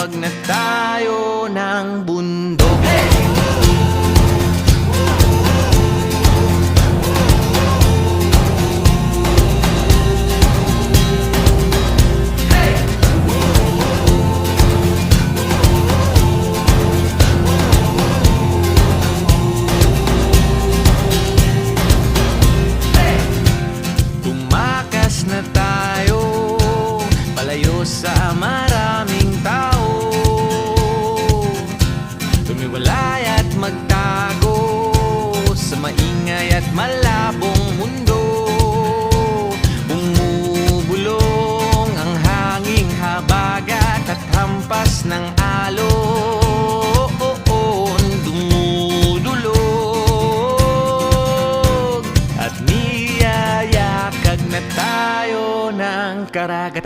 Tumawag na tayo ng bundok. Hey! Na tayo, palayo sa maraming tao, tumiwalay at magtago sa maingay at malabong mundo. Bumubulong ang hanging habagat at hampas ng alon, dumudulog at niyayakag na tayo ng karagat.